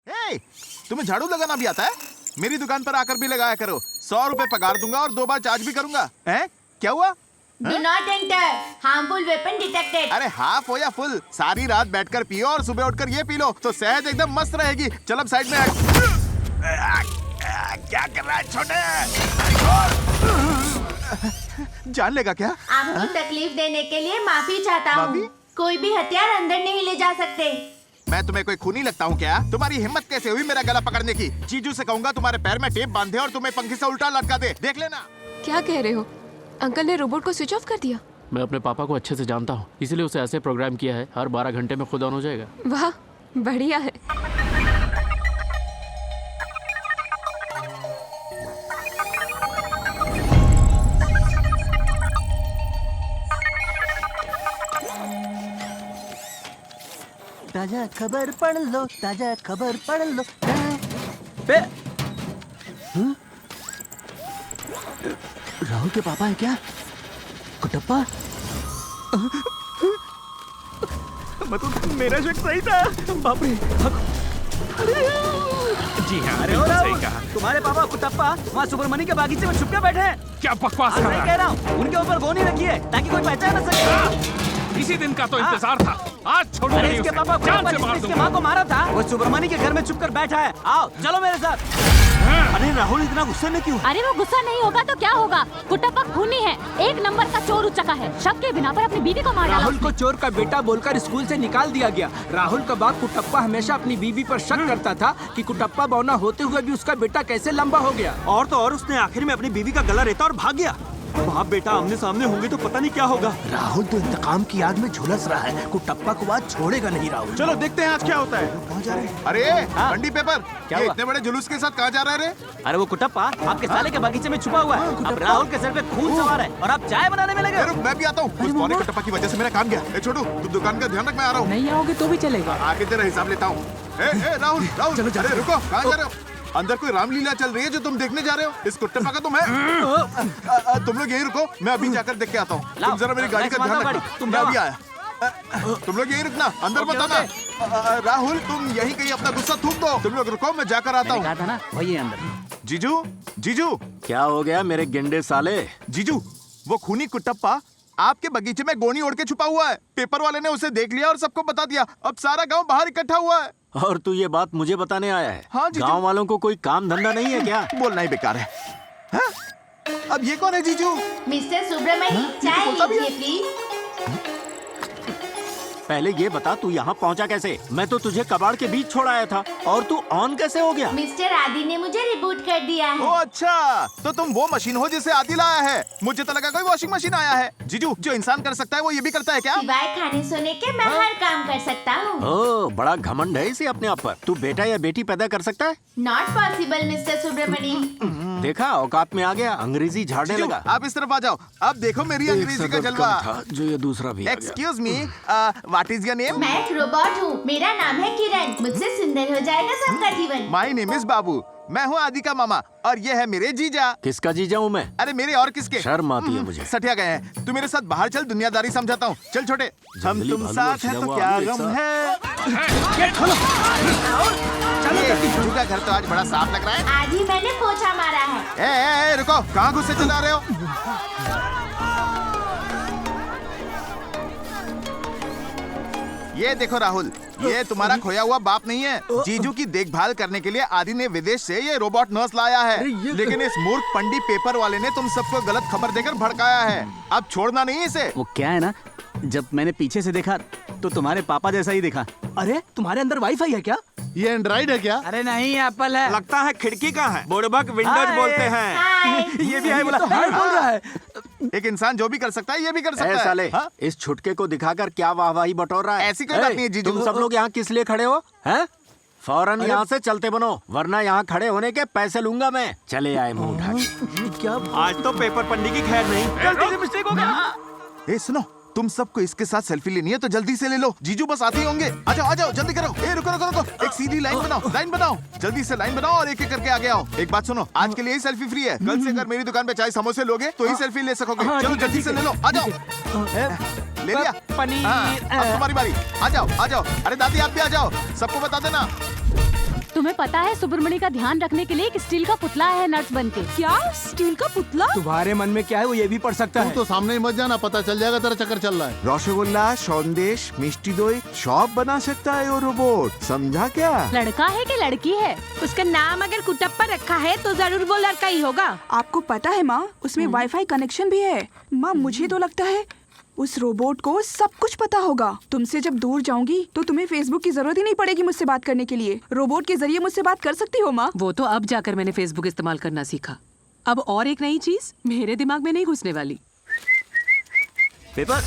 हे, तुम्हें झाड़ू लगाना भी आता है? मेरी दुकान पर आकर भी लगाया करो। 100 रुपए पगार दूंगा और 2 बार चार्ज भी करूंगा। हैं? क्या हुआ? Do not enter. Harmful weapon detected. अरे हाफ हो या फुल, सारी रात बैठकर पियो और सुबह उठकर ये पी लो तो सेहत एकदम मस्त रहेगी। चल अब साइड में क्या कर रहा है छोटे? जान लेगा क्या? आपको तकलीफ देने के लिए माफी चाहता माफी? हूँ। कोई भी हथियार अंदर नहीं ले जा सकते। मैं तुम्हें कोई खूनी लगता हूँ क्या? तुम्हारी हिम्मत कैसे हुई मेरा गला पकड़ने की? जीजू से कहूंगा तुम्हारे पैर में टेप बांधे और तुम्हें पंखे से उल्टा लटका दे। देख लेना। क्या कह रहे हो? अंकल ने रोबोट को स्विच ऑफ कर दिया। मैं अपने पापा को अच्छे से जानता हूँ, इसलिए उसे ऐसे प्रोग्राम किया है हर 12 घंटे में खुद ऑन हो जाएगा। वाह, बढ़िया है। ताजा खबर पढ़ लो, ताजा खबर पढ़ लो। बे राहुल के पापा है क्या? कुटप्पा? मतलब मेरा शक सही था। बाप रे। जी हाँ, अरे बिल्कुल राहुल, सही कहा। तुम्हारे पापा कुटप्पा वहाँ सुब्रमण्य के बागीचे में छुप के बैठे हैं। क्या बकवास कर मैं रहा कह है? रहा हूँ उनके ऊपर गोनी रखी है ताकि कोई पहचान न सके। इसी दिन का तो इंतजार था। आज छोड़ो अरे नहीं इसके उसे। पापा जान कुटप्पा से मार जिसने इसकी दूंगा। माँ को मारा था वो सुब्रमण्य के घर में छुप कर बैठा है। आओ चलो मेरे साथ। अरे राहुल इतना गुस्से में क्यों? अरे वो गुस्सा नहीं होगा तो क्या होगा? कुटप्पा खूनी है, एक नंबर का चोर उचका है। शक के बिना पर अपनी बीवी को मार डाला राहुल को उसने। चोर का बेटा बोलकर स्कूल से निकाल दिया गया। राहुल का बाप कुटप्पा हमेशा अपनी बीवी पर शक करता था कि कुटप्पा बौना होते हुए भी उसका बेटा कैसे लंबा हो गया। और तो और उसने आखिर में अपनी बीवी का गला रेता और भाग गया। बाप बेटा आमने सामने होंगे तो पता नहीं क्या होगा। राहुल तो इंतकाम की आग में झुलस रहा है। कुटप्पा को आज छोड़ेगा नहीं राहुल। चलो देखते हैं आज क्या होता है। कहाँ जा रहे हैं? अरे बंडी पेपर, क्या ये हुआ? इतने बड़े जुलूस के साथ कहाँ जा रहे रे? अरे वो कुटप्पा आपके साले के बगीचे में छुपा हुआ है। अब राहुल के सर पे खून सवार है और आप चाय बनाने में लगे। रुक, मैं भी आता हूँ। उस पौने कटप्पा की वजह से मेरा काम गया। ए छोटू, तू दुकान का ध्यान रख, मैं आ रहा हूँ। नहीं आओगे तो भी चलेगा। आके तेरा हिसाब लेता हूँ। ए राहुल, राहुल, अरे रुको, कहाँ जा रहे हो? अंदर कोई रामलीला चल रही है जो तुम देखने जा रहे हो? इस कुट्टप्पा का तुम है? तुम लोग यहीं रुको, मैं अभी जाकर देख के आता हूँ। तुम जरा मेरी गाड़ी का ध्यान रखना। मैं अभी आया। तुम लोग यहीं रुकना, अंदर मत आना। राहुल, तुम यहीं कहीं अपना गुस्सा थूक दो। तुम लोग रुको, मैं जाकर आता हूँ। कहा था ना वही है अंदर। जीजू, जीजू, क्या हो गया मेरे गेंडे साले? जीजू, वो खूनी कुट्टप्पा आपके बगीचे में गोनी ओढ़ के छुपा हुआ है। पेपर वाले ने उसे देख लिया और सबको बता दिया। अब सारा गांव बाहर इकट्ठा हुआ है। और तू ये बात मुझे बताने आया है? हाँ, जीजू। गांव वालों को कोई काम धंधा नहीं है क्या? बोलना ही बेकार है। हाँ? अब ये कौन है जीजू? मिस्टर सुब्रमण्य, चाय बोलता भी लीजिए प्लीज। पहले ये बता तू यहाँ पहुँचा कैसे? मैं तो तुझे कबाड़ के बीच छोड़ आया था और तू ऑन कैसे हो गया? मिस्टर आदि ने मुझे रिबूट कर दिया ओ है। अच्छा, तो तुम वो मशीन हो जिसे आदि लाया है। मुझे तो लगा कोई वॉशिंग मशीन आया है। जीजू, जो इंसान कर सकता है वो ये भी करता है क्या? सिवाय खाने सोने के मैं हर काम कर सकता हूँ। ओह, बड़ा घमंड है इसे अपने आप पर। तू बेटा या बेटी पैदा कर सकता है? Not possible mister Subramanya. देखा, औकात में आ गया, अंग्रेजी झाड़ने जीजू, लगा। आप इस तरफ आ जाओ। अब देखो मेरी अंग्रेजी का जलवा। जो ये दूसरा भी आ गया। Excuse me, what is your name? मैं एक रोबोट हूँ। मेरा नाम है किरण। मुझसे सुंदर हो जाएगा सबका जीवन। माय नेम इज बाबू। मैं हूँ आदि का मामा और ये है मेरे जीजा। किसका जीजा हूँ मैं? अरे मेरे और किसके? शर्म आती है मुझे। सटिया गए हैं। तू मेरे साथ बाहर चल, दुनियादारी समझाता हूँ। चल छोटे, हम जंगली तुम भालू साथ हैं और तो हुआ क्या हम एक गम साथ। है। ये जीजू का घर तो आज बड़ा साफ लग रहा है। आज ही मैंने पोछा मारा है। ए, रुको, कहाँ घुसे चला रहे हो? ये देखो राहुल, ये तुम्हारा खोया हुआ बाप नहीं है। जीजू की देखभाल करने के लिए आदि ने विदेश से ये रोबोट नर्स लाया है। लेकिन इस मूर्ख पंडी पेपर वाले ने तुम सबको गलत खबर देकर भड़काया है। अब छोड़ना नहीं इसे। वो क्या है ना, जब मैंने पीछे से देखा तो तुम्हारे पापा जैसा ही दिखा। अरे तुम्हारे अंदर वाईफाई है क्या? ये एंड्रॉइड है क्या? अरे नहीं, एप्पल है। लगता है खिड़की का है। बुड़बक विंडोज बोलते हैं। हाय। ये भी है बोला। तो हाय बोल रहा है। एक इंसान जो भी कर सकता है ये भी कर ए सकता है। साले, हाँ? इस छुटके को दिखाकर क्या वाहवाही बटोर रहा है? ऐसी कोई बात नहीं है, जीजू। तुम सब लोग यहाँ किस लिए खड़े हो? हैं? फौरन यहाँ से चलते बनो, वरना यहाँ खड़े होने के पैसे लूंगा मैं। चले आए मुंह उठा के। क्या आज तो पेपर पंडी की खैर नहीं। गलती से मिस्टेक हो गया। ए सुनो, तुम सबको इसके साथ सेल्फी लेनी है तो जल्दी से ले लो। जीजू बस आते ही होंगे। आ जाओ जल्दी करो। ए रुको रुको रुको, एक सीधी लाइन बनाओ, जल्दी से लाइन बनाओ और एक एक करके आगे आओ। एक बात सुनो, आज के लिए ही सेल्फी फ्री है। कल से अगर मेरी दुकान पे चाय समोसे लोगे तो ही सेल्फी ले सकोगे। चलो जल्दी से ले लो, आ जाओ। ले लिया पनीर। हाँ, अब तुम्हारी बारी। आ जाओ। अरे दादी आप भी आ जाओ, सबको बता देना। तुम्हें पता है सुब्रमणि का ध्यान रखने के लिए एक स्टील का पुतला है नर्स बन के। क्या स्टील का पुतला? तुम्हारे मन में क्या है वो ये भी पढ़ सकता है। तो सामने ही मत जाना, पता चल जाएगा तेरा चक्कर चल रहा है। रसगुल्ला, संदेश, मिष्टी दोई सब बना सकता है वो रोबोट, समझा क्या? लड़का है कि लड़की है? उसका नाम अगर कुटप्पा रखा है तो जरूर वो लड़का ही होगा। आपको पता है माँ, उसमें वाईफाई कनेक्शन भी है। माँ मुझे तो लगता है उस रोबोट को सब कुछ पता होगा। तुमसे जब दूर जाऊंगी तो तुम्हें फेसबुक की जरूरत ही नहीं पड़ेगी मुझसे बात करने के लिए। रोबोट के जरिए मुझसे बात कर सकती हो माँ। वो तो अब जाकर मैंने फेसबुक इस्तेमाल करना सीखा। अब और एक नई चीज मेरे दिमाग में नहीं घुसने वाली। पेपर।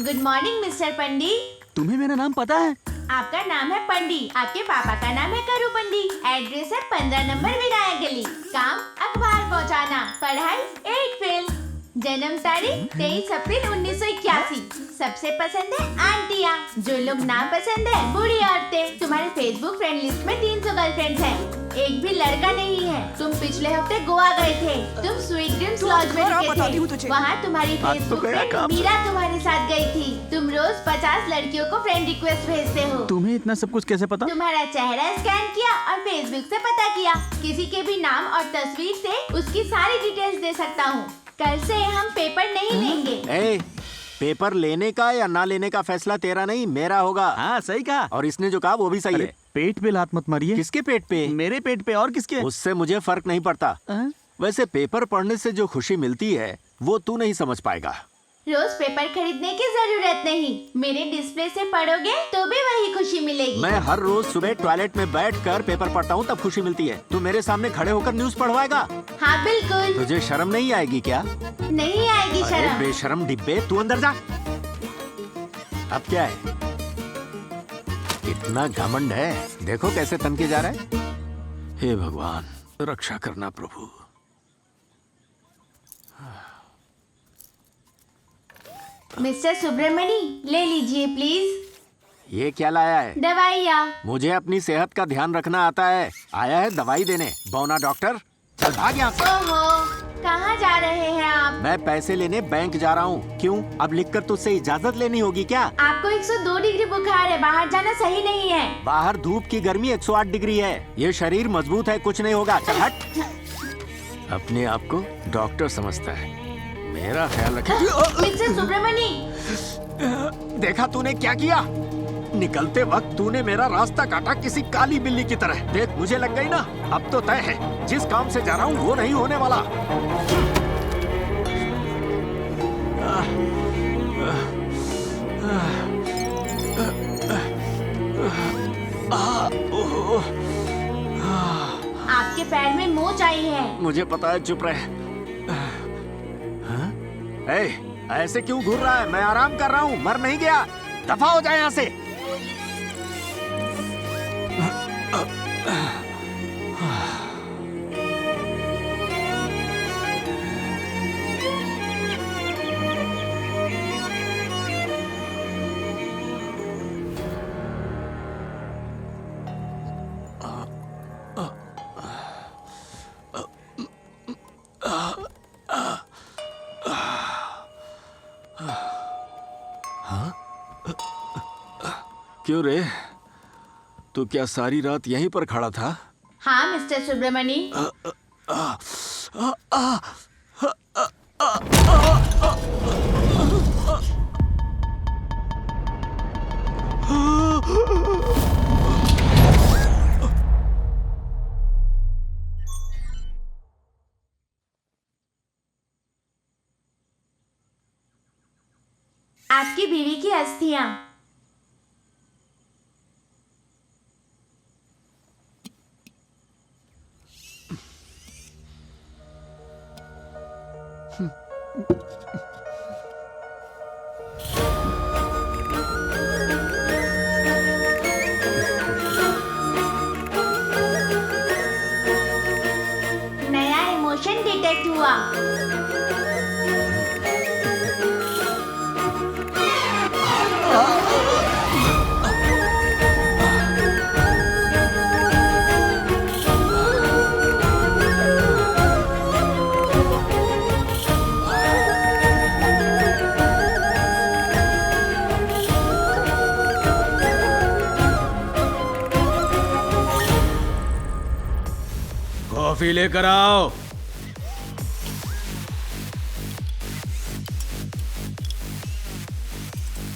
गुड मॉर्निंग मिस्टर पंडित। तुम्हें मेरा नाम पता है? आपका नाम है पंडित, आपके पापा का नाम है करू पंडित। एड्रेस है 15 नंबर विनायक गली। काम अखबार पहुंचाना, पढ़ाई 8 फेल। जन्म तारीख 23 अप्रैल 1981। सबसे पसंद है आंटियाँ, जो लोग ना पसंद है बूढ़ी औरतें। तुम्हारे फेसबुक फ्रेंड लिस्ट में 300 गर्लफ्रेंड्स हैं, एक भी लड़का नहीं है। तुम पिछले हफ्ते गोवा गए थे, तुम स्वीट ड्रीम्स लॉज में रुके थे। वहाँ तुम्हारी फेसबुक फ्रेंड मीरा तुम्हारे साथ गई थी। तुम रोज 50 लड़कियों को फ्रेंड रिक्वेस्ट भेजते हो। तुम्हें इतना सब कुछ कैसे पता? तुम्हारा चेहरा स्कैन किया और फेसबुक से पता किया। किसी के भी नाम और तस्वीर से उसकी सारी डिटेल्स दे सकता हूँ। कल से हम पेपर नहीं लेंगे। पेपर लेने का या ना लेने का फैसला तेरा नहीं मेरा होगा। हाँ सही कहा। और इसने जो कहा वो भी सही है। पेट पे लात मत मारिए। किसके पेट पे? मेरे पेट पे। और किसके? उससे मुझे फर्क नहीं पड़ता। वैसे पेपर पढ़ने से जो खुशी मिलती है वो तू नहीं समझ पाएगा। रोज पेपर खरीदने की जरूरत नहीं, मेरे डिस्प्ले से पढ़ोगे तो भी वही खुशी मिलेगी। मैं हर रोज सुबह टॉयलेट में बैठकर पेपर पढ़ता हूँ, तब खुशी मिलती है। तू मेरे सामने खड़े होकर न्यूज़ पढ़वाएगा? हाँ बिल्कुल। तुझे शर्म नहीं आएगी क्या? नहीं आएगी शर्म। बेशर्म डिब्बे, तू अंदर जा। अब क्या है? इतना घमंड है, देखो कैसे तनके जा रहा है। हे भगवान रक्षा करना प्रभु। मिस्टर सुब्रमणि ले लीजिए प्लीज। ये क्या लाया है? दवाइयाँ। मुझे अपनी सेहत का ध्यान रखना आता है, आया है दवाई देने। बौना डॉक्टर, चल भाग यहाँ से। ओहो, कहाँ जा रहे हैं आप? मैं पैसे लेने बैंक जा रहा हूँ। क्यों? अब लिखकर तुझसे इजाजत लेनी होगी क्या? आपको 102 डिग्री बुखार है, बाहर जाना सही नहीं है। बाहर धूप की गर्मी 108 डिग्री है। ये शरीर मजबूत है, कुछ नहीं होगा। चल हट। अपने आप को डॉक्टर समझता है, मेरा ख्याल रखे। मिस्टर सुब्रमणि, देखा तूने क्या किया? निकलते वक्त तूने मेरा रास्ता काटा किसी काली बिल्ली की तरह। देख मुझे लग गई ना, अब तो तय है, जिस काम से जा रहा हूँ वो नहीं होने वाला। आपके पैर में मोच आई है। मुझे पता है, चुप रहे। ऐसे क्यों घूर रहा है? मैं आराम कर रहा हूँ, मर नहीं गया। दफा हो जाए यहाँ से। क्यों रे, तू क्या सारी रात यहीं पर खड़ा था? हाँ मिस्टर सुब्रमणि। आपकी बीवी की अस्थियां। नया इमोशन डिटेक्ट हुआ। कॉफी लेकर आओ।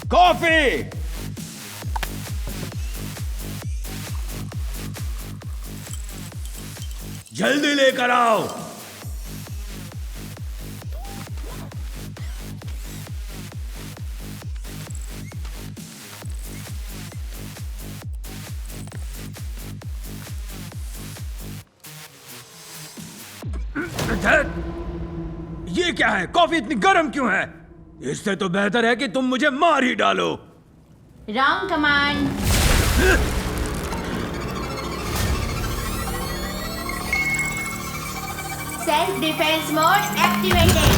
कॉफी। जल्दी लेकर आओ। ये क्या है? कॉफी इतनी गर्म क्यों है? इससे तो बेहतर है कि तुम मुझे मार ही डालो। Wrong command. Self defence mode activated.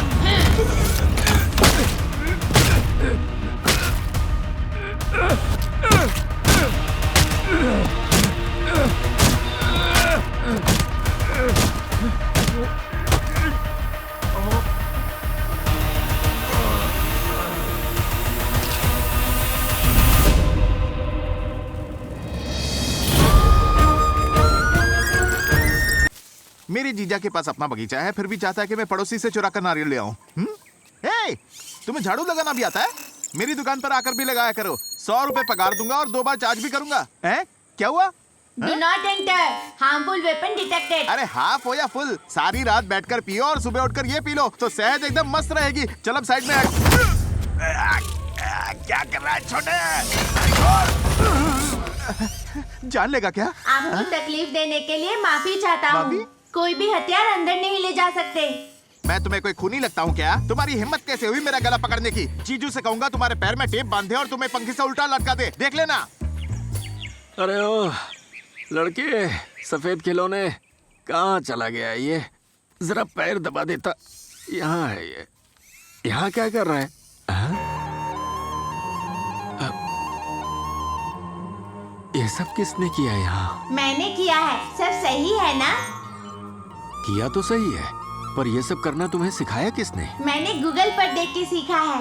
मेरे जीजा के पास अपना बगीचा है, फिर भी चाहता है कि मैं पड़ोसी से चुरा कर नारियल ले आऊं। हे, तुम्हें झाड़ू लगाना भी आता है? मेरी दुकान पर आकर भी लगाया करो। 100 रुपए पगार दूंगा और 2 बार चार्ज भी करूंगा। हैं? क्या हुआ? Do not enter. Harmful weapon detected. अरे हाफ हो या फुल, सारी रात बैठकर पियो और सुबह उठकर ये पी लो तो सेहत एकदम मस्त रहेगी। चल अब साइड में क्या कर रहा है छोटे? जान लेगा क्या? आपको तकलीफ देने के लिए माफी चाहता हूँ। कोई भी हथियार अंदर नहीं ले जा सकते। मैं तुम्हें कोई खूनी लगता हूँ क्या? तुम्हारी हिम्मत कैसे हुई मेरा गला पकड़ने की? जीजू से कहूंगा तुम्हारे पैर में टेप बांधे और तुम्हें पंखी से उल्टा लटका दे। देख लेना। अरे ओ लड़के, सफेद खिलौने कहाँ चला गया ये? जरा पैर दबा देता। यहाँ है ये। यहाँ क्या कर रहा है? ये सब किसने किया यहाँ? मैंने किया है। सब सही है ना? किया तो सही है, पर ये सब करना तुम्हें सिखाया किसने? मैंने गूगल पर देख के सीखा है।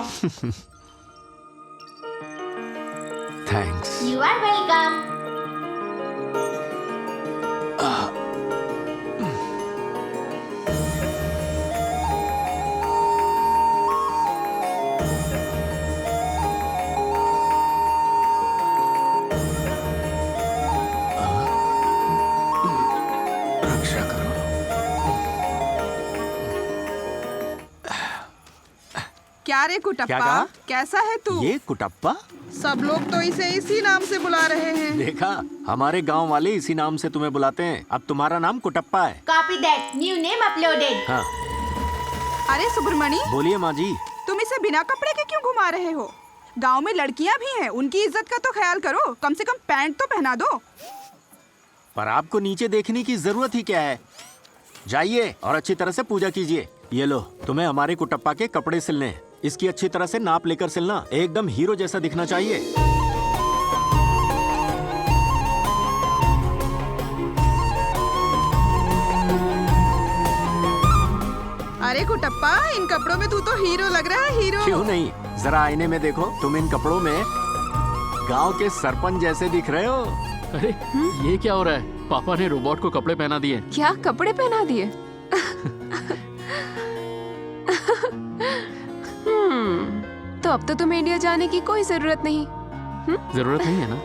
थैंक्स। You are welcome. रक्षा करो। क्या रे कुटप्पा? क्या कहा? कैसा है तू? ये कुटप्पा? सब लोग तो इसे इसी नाम से बुला रहे हैं। देखा, हमारे गांव वाले इसी नाम से तुम्हें बुलाते हैं। अब तुम्हारा नाम कुटप्पा है। Copy that. New name uploaded. हाँ। अरे सुब्रमणि, बोलिए माँ जी। तुम इसे बिना कपड़े के क्यों घुमा रहे हो? गांव में लड़कियां भी हैं, उनकी इज्जत का तो ख्याल करो। कम से कम पैंट तो पहना दो। पर आपको नीचे देखने की जरूरत ही क्या है? जाइए और अच्छी तरह से पूजा कीजिए। ये लो, तुम्हें हमारे कुटप्पा के कपड़े सिलने हैं। इसकी अच्छी तरह से नाप लेकर सिलना। एकदम हीरो जैसा दिखना चाहिए। अरे कुटप्पा, इन कपड़ों में तू तो हीरो लग रहा है। हीरो क्यों नहीं? जरा आईने में देखो, तुम इन कपड़ों में गांव के सरपंच जैसे दिख रहे हो। अरे ये क्या हो रहा है? पापा ने रोबोट को कपड़े पहना दिए। क्या कपड़े पहना दिए? तो अब तो तुम्हें इंडिया जाने की कोई जरूरत नहीं। जरूरत नहीं है ना?